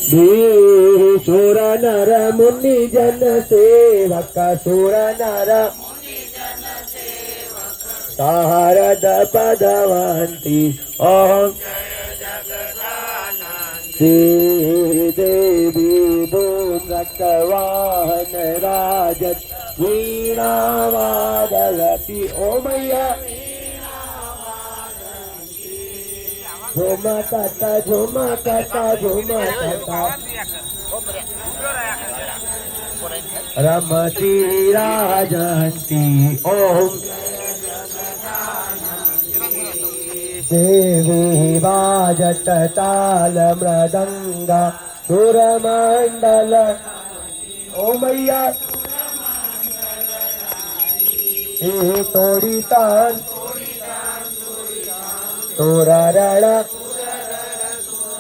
सुर नर मुनि जन सेवक सुर नर शारद पदवंती ओम श्री देवी भूमकवाहन राजत वीणा वादयति ओमया झुमकता झुमकता झुमकता रमती राजंती ओम देवी वाजत ताल मृदंग सुरमंडल ओमैया तोड़ी तान तोरा